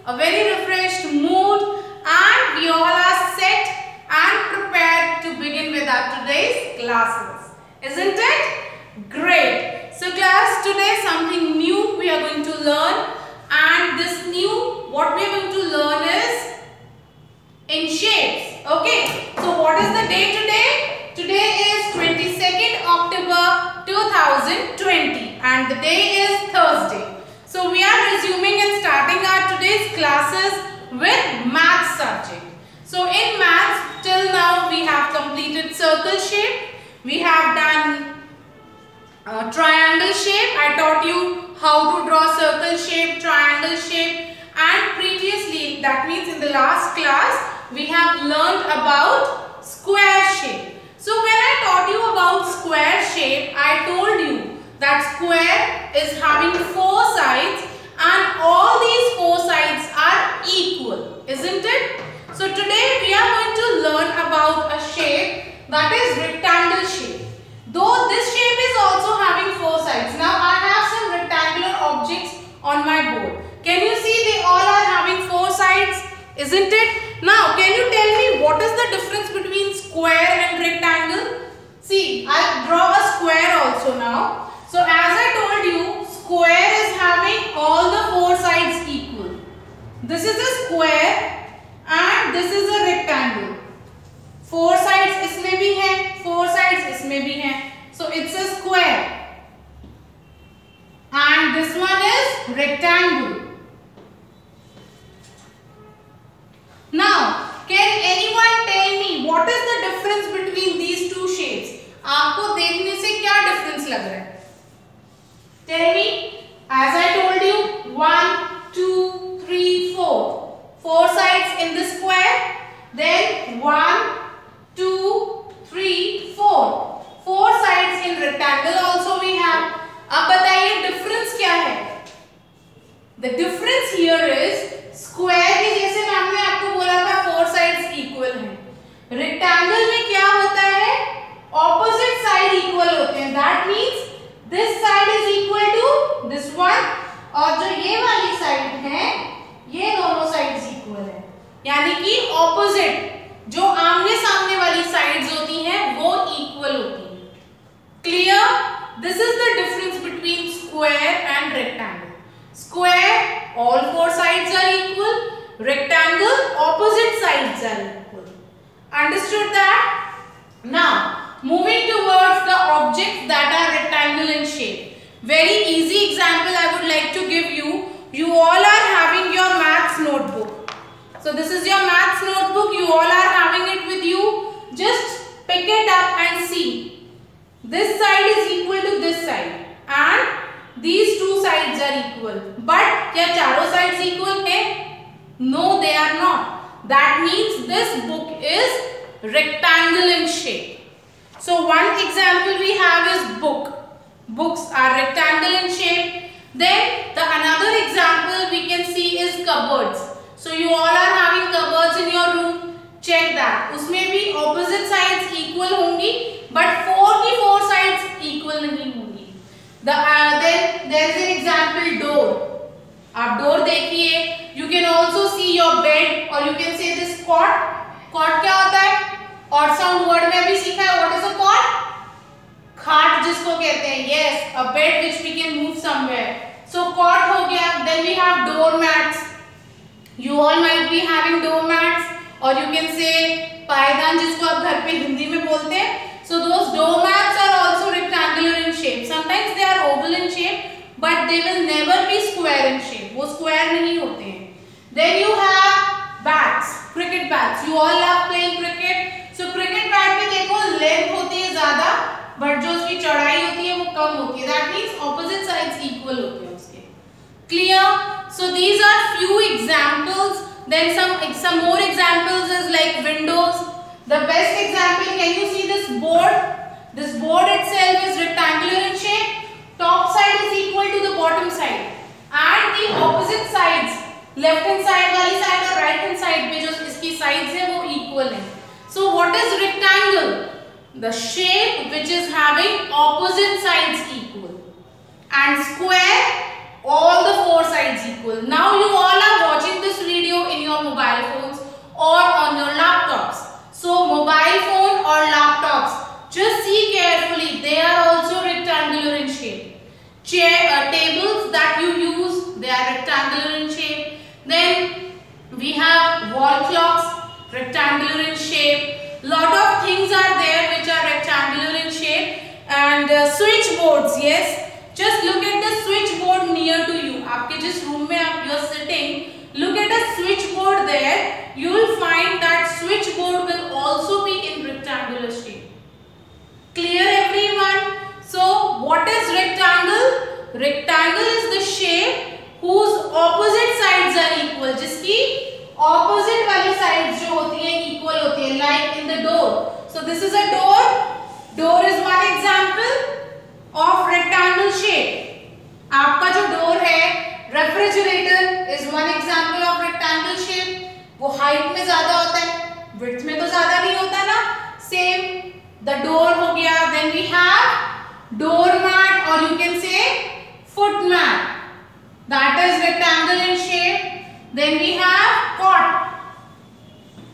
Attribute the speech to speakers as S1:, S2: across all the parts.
S1: a very refreshed mood, and we all are set and prepared to begin with our today's classes. Isn't it? Great. So class, today something new we are going to learn, and this new, what we are going to learn is in shapes. Okay. So what is the day today? Today is 22nd October 2020 and the day is Thursday. So we are resuming and starting our today's classes with maths subject. So in maths, till now we have completed circle shape, we have done triangle shape. I taught you how to draw circle shape, triangle shape, and previously, that means in the last class, we have learned about square shape. So when I taught you about square shape, I told you that square is having 4 sides and all these 4 sides are equal, isn't it? So today we are going to learn about a shape that is rectangle shape. Though this shape is also having 4 sides. Now I have some rectangular objects on my board. Can you see they all are having 4 sides, isn't it? Now can you tell me what is the difference between square and rectangle? See, I'll draw a square also now. So as I told you, square is having all the 4 sides equal. This is a square and this is a rectangle. 4 sides इसमें भी हैं, 4 sides इसमें भी हैं. So it's a square. And this one is rectangle. Now, can anyone tell me what is the difference between these two shapes? आपको देखने से क्या difference लग रहा है? Tell me. As I told you, 1, 2, 3, 4. 4 sides in the square. Then 1, 2, 3, 4. 4 sides in rectangle also we have. अब बताइए difference क्या है? The difference here is square की जैसे मैम ने आपको बोला था 4 sides equal हैं. Rectangle में क्या होता है? Opposite side equal होते हैं. That means this side is equal to this one और जो ये वाली side है ये दोनों sides equal है. यानी कि opposite जो आमने सामने वाली sides होती हैं वो equal होती हैं. Clear? This is the difference between square and rectangle. Square, all 4 sides are equal. Rectangle, opposite sides are equal. Understood that? Now, moving towards the objects that are rectangle in shape. Very easy example I would like to give you. You all are having your maths notebook. So this is your maths notebook. You all are having it with you. Just pick it up and see. This side is equal to this side and these 2 sides are equal. But क्या चारों sides equal हैं? No, they are not. That means this book is rectangle in shape. So one example we have is book. Books are rectangle in shape. Then the another example we can see is cupboards. So you all are having cupboards in your room. Check that. उसमें भी opposite sides equal होंगी, but 4 की 4 sides equal नहीं होंगी. Then there is an example door. आप door देखिए. You can also see your bed or you can say this cot. Cot क्या होता है? Odd sound word में भी सीखा है. What is a cot? खाट जिसको कहते हैं. Yes, a bed which we can move somewhere. So cot हो गया. Then we have doormats. You all might be having doormats or you can say पायदान जिसको आप घर पे हिंदी में बोलते हैं. So those doormats are also rectangular in shape. Sometimes they are oval in shape, but they will never be square in shape. वो square नहीं होते हैं. Then you have bats, cricket bats. You all love playing cricket. So cricket bat में देखो length होती है ज़्यादा, but जो उसकी चौड़ाई होती है वो कम होती है. That means opposite sides equal होते हैं उसके. Clear? So these are few examples. Then some more examples is like windows. The best example, can you see this board? This board itself is rectangular in shape. Top side is equal to the bottom side. And the opposite sides, left hand side वाली side और right hand side पे जो इसकी sides है वो equal है. So what is rectangle? The shape which is having opposite sides equal. And square, all the 4 sides equal. Now you all are watching this rectangular in shape. Lot of things are there which are rectangular in shape. And switchboards, yes. Just look at the switchboard near to you. आपके जिस room में आप you're sitting, look at a switchboard there. You will find that switchboard will also be in rectangular shape. Clear everyone? So what is rectangle? Rectangle is the shape whose opposite sides are equal. जिसकी opposite वाली sides जो होती हैं equal होती हैं. Like in the door. So this is a door. Door is one example of rectangle shape. आपका जो door है, refrigerator is one example of rectangle shape. वो height में ज़्यादा होता है, width में तो ज़्यादा नहीं होता ना. Same, the door हो गया. Then we have doormat or you can say footmat. That is rectangle in shape. Then we have cot.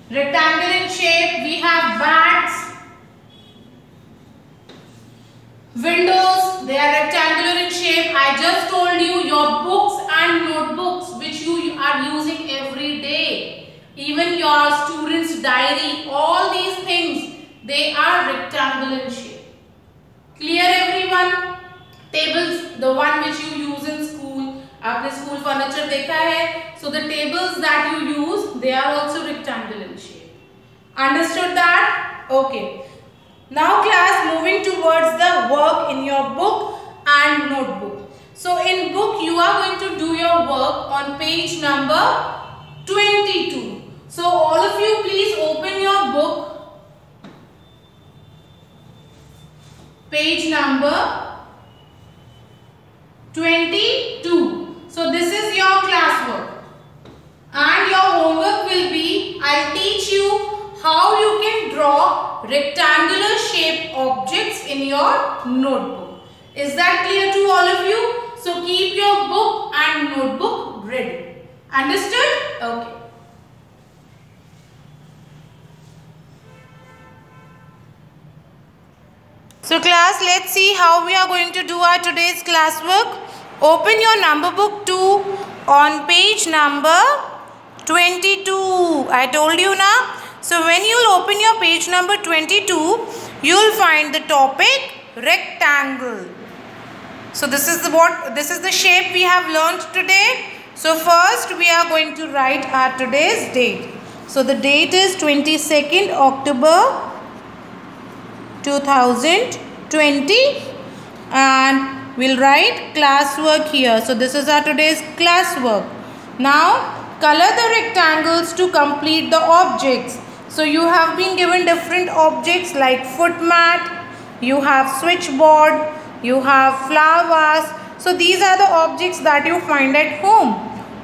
S1: Rectangle in shape. We have bats. Windows, they are rectangular in shape. I just told you your books and notebooks which you are using every day. Even your students' diary, all these things, they are rectangular in shape. Clear everyone? Tables, the one which you use in school. आपने school furniture देखा है. So the tables that you use, they are also rectangular in shape. Understood that? Okay. Now class, moving towards the work in your book and notebook. So in book you are going to do your work on page number 22. So all of you please open your book. Page number 22. So this is your classwork. And your homework will be, I'll teach you how you can draw rectangular shaped objects in your notebook. Is that clear to all of you? So keep your book and notebook ready. Understood? Okay. So class, let's see how we are going to do our today's classwork. Open your number book 2 on page number 22. I told you now. So when you will open your page number 22, you will find the topic rectangle. So this is the shape we have learned today. So first we are going to write our today's date. So the date is 22nd October 2020 and we'll write classwork here. So this is our today's classwork. Now color the rectangles to complete the objects. So you have been given different objects like footmat, you have switchboard, you have flowers. So these are the objects that you find at home.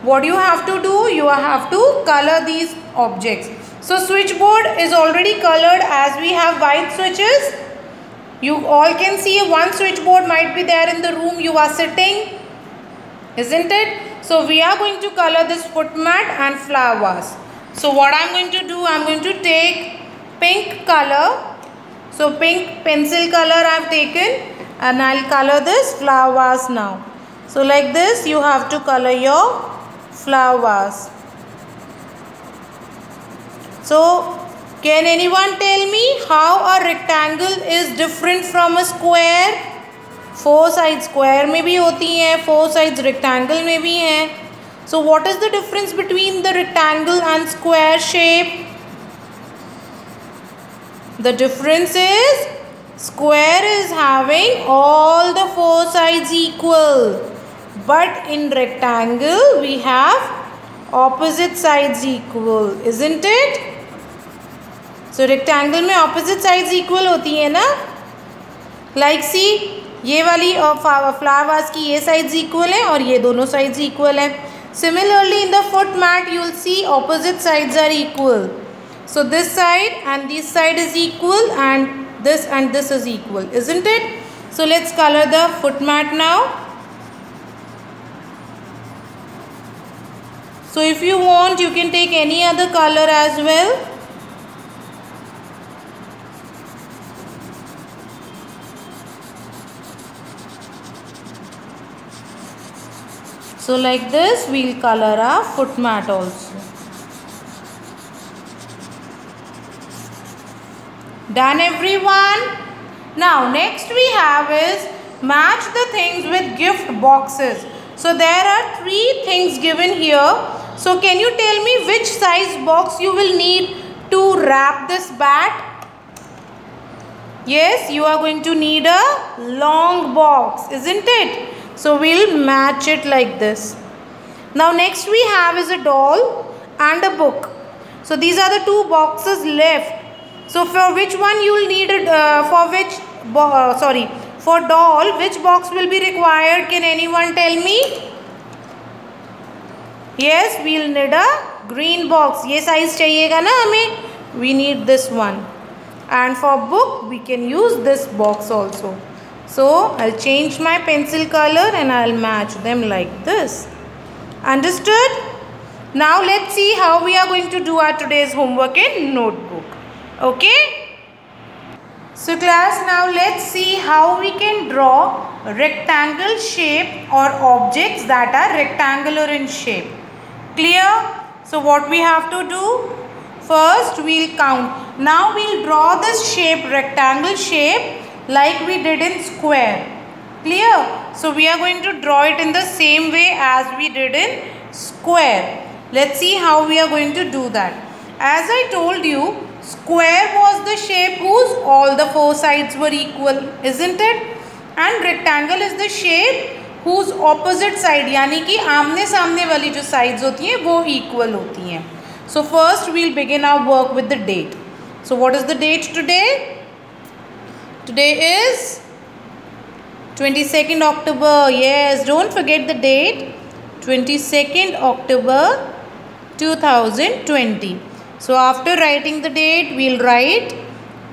S1: What you have to do? You have to color these objects. So switchboard is already colored as we have white switches. You all can see one switchboard might be there in the room you are sitting, isn't it? So we are going to color this footmat and flowers. So what I am going to do, I am going to take pink color. So pink pencil color I have taken and I will color this flowers now. So like this you have to color your flowers. So can anyone tell me how a rectangle is different from a square? 4 sides square में भी होती हैं, 4 sides rectangle में भी हैं. So what is the difference between the rectangle and square shape? The difference is square is having all the 4 sides equal, but in rectangle we have opposite sides equal, isn't it? So rectangle में opposite sides equal होती है ना? Like see, ये वाली flowers की ये sides equal है और ये दोनों sides equal है. Similarly, in the footmat, you will see opposite sides are equal. So this side and this side is equal and this is equal, isn't it? So let's color the footmat now. So if you want, you can take any other color as well. So like this, we'll color our footmat also. Done everyone? Now next we have is match the things with gift boxes. So there are 3 things given here. So can you tell me which size box you will need to wrap this bat? Yes, you are going to need a long box, isn't it? So we'll match it like this. Now next we have is a doll and a book. So these are the 2 boxes left. So for which one you will need it, for doll, which box will be required? Can anyone tell me? Yes, we will need a green box. ये size चाहिएगा ना हमें? We need this one. And for book, we can use this box also. So I'll change my pencil color and I'll match them like this. Understood? Now let's see how we are going to do our today's homework in notebook. Okay? So class, now let's see how we can draw rectangle shape or objects that are rectangular in shape. Clear? So what we have to do? First we'll count. Now we'll draw this shape, rectangle shape, like we did in square. Clear? So we are going to draw it in the same way as we did in square. Let's see how we are going to do that. As I told you, square was the shape whose all the 4 sides were equal, isn't it? And rectangle is the shape whose opposite side, यानी कि आमने सामने वाली जो sides होती हैं वो equal होती हैं. So first we'll begin our work with the date. So what is the date today? Today is 22nd October. Yes, don't forget the date. 22nd October 2020. So after writing the date, we'll write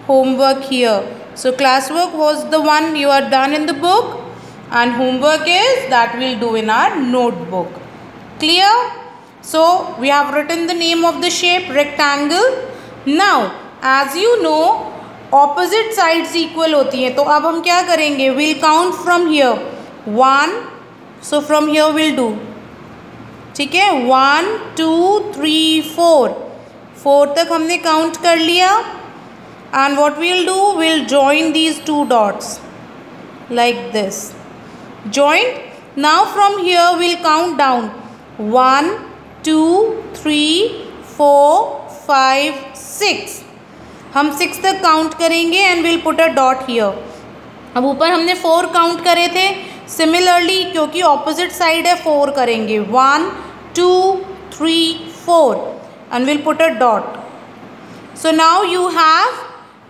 S1: homework here. So classwork was the one you are done in the book, and homework is that we'll do in our notebook. Clear? So we have written the name of the shape rectangle. Now as you know, opposite sides equal होती हैं. तो अब हम क्या करेंगे? We'll count from here. 1. So from here we'll do. ठीक है? 1, 2, 3, 4. 4 तक हमने count कर लिया. And what we'll do? We'll join these 2 dots like this. Joined. Now from here we'll count down. 1, 2, 3, 4, 5, 6. हम 6 तक काउंट करेंगे and will put a dot here. अब ऊपर हमने 4 काउंट करे थे. सिमिलरली क्योंकि ऑपोजिट साइड है 4 करेंगे. 1, 2, 3, 4 and will put a dot. So now you have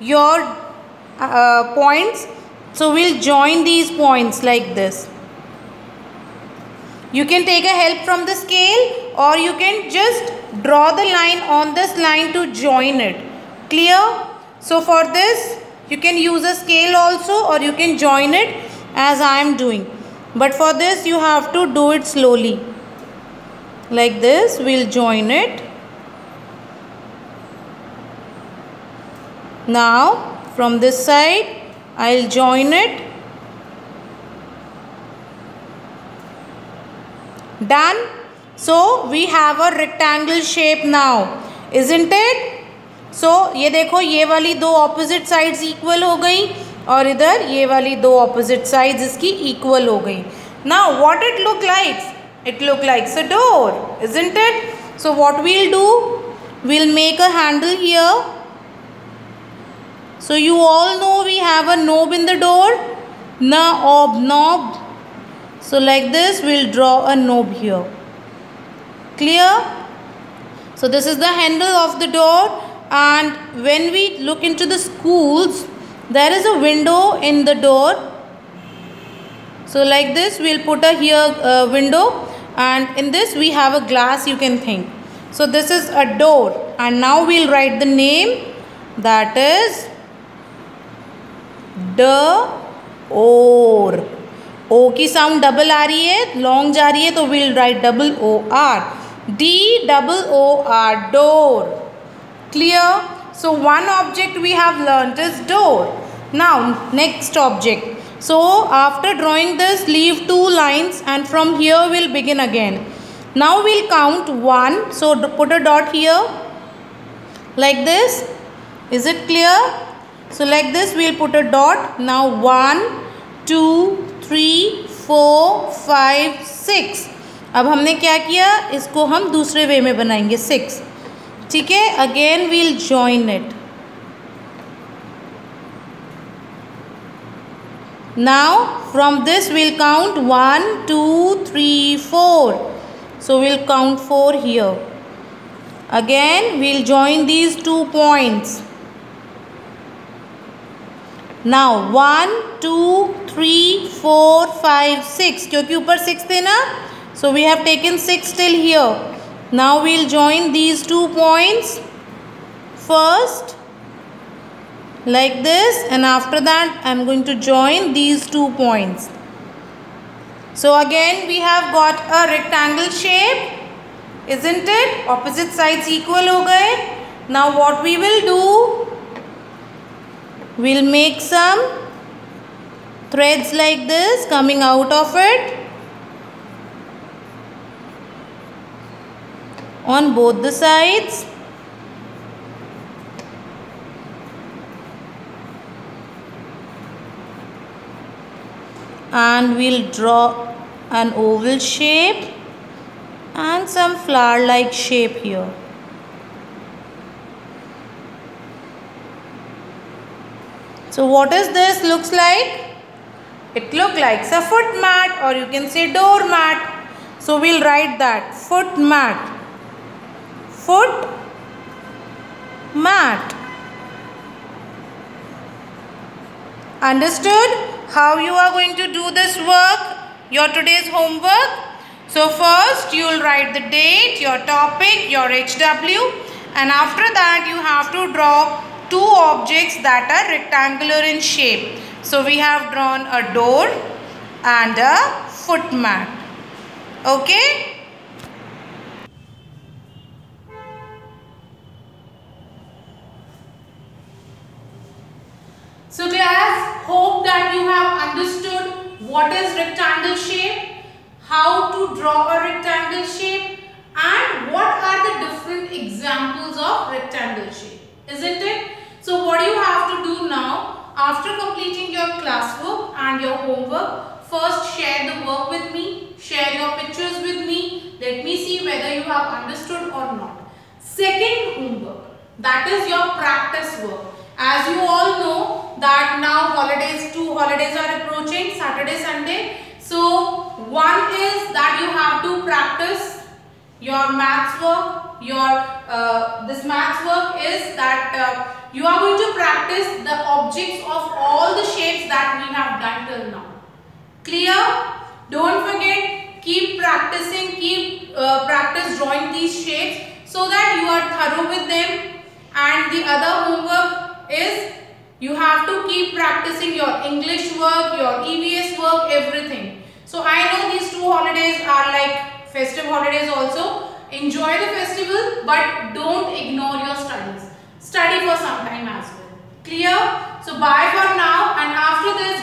S1: your points. So we'll join these points like this. You can take a help from the scale, or you can just draw the line on this line to join it. Clear? So for this you can use a scale also, or you can join it as I am doing. But for this you have to do it slowly. Like this we'll join it. Now from this side I'll join it. Done. So we have a rectangle shape now, isn't it? So ये देखो, ये वाली 2 opposite sides equal हो गई और इधर ये वाली 2 opposite sides इसकी equal हो गई. Now what it look like? It look like a door, isn't it? So what we'll do? We'll make a handle here. So you all know we have a knob in the door. Knob. So like this we'll draw a knob here. Clear? So this is the handle of the door, and when we look into the schools, there is a window in the door. So like this we'll put a here window, and in this we have a glass, you can think. So this is a door, and now we'll write the name, that is door. O की sound double आ रही है, long जा रही है, तो will write double O R. DOOR, door. Clear? So one object we have learnt is door. Now next object. So after drawing this, leave 2 lines, and from here we'll begin again. Now we'll count 1. So put a dot here like this. Is it clear? So like this we'll put a dot. Now 1, 2, 3, 4, 5, 6. अब हमने क्या किया, इसको हम दूसरे वे में बनाएंगे 6. ठीक है, again we'll join it. Now from this we'll count 1, 2, 3, 4. So we'll count 4 here. Again we'll join these 2 points. Now 1, 2, 3, 4, 5, 6. क्योंकि ऊपर 6 थे ना, so we have taken 6 till here. Now we'll join these 2 points first like this, and after that I'm going to join these 2 points. So again we have got a rectangle shape, isn't it? Opposite sides equal हो गए. Now what we will do, we'll make some threads like this coming out of it on both the sides. And we'll draw an oval shape and some flower like shape here. So what is this looks like? It looks like a foot mat, or you can say door mat. So we'll write that, foot mat. Foot mat. Understood how you are going to do this work, your today's homework? So first you will write the date, your topic, your HW, and after that you have to draw 2 objects that are rectangular in shape. So we have drawn a door and a foot mat. Okay? So class, hope that you have understood what is rectangle shape, how to draw a rectangle shape, and what are the different examples of rectangle shape, isn't it? So what you have to do now, after completing your classwork and your homework, first share the work with me, share your pictures with me, let me see whether you have understood or not. Second homework, that is your practice work. As you all know that now holidays, 2 holidays are approaching, Saturday, Sunday. So one is that you have to practice your maths work. This maths work is that you are going to practice the objects of all the shapes that we have done till now. Clear? Don't forget, keep practicing, practice drawing these shapes so that you are thorough with them. And the other homework is you have to keep practicing your English work, your EVS work, everything. So I know these 2 holidays are like festive holidays also. Enjoy the festival, but don't ignore your studies. Study for some time as well. Clear? So bye for now, and after this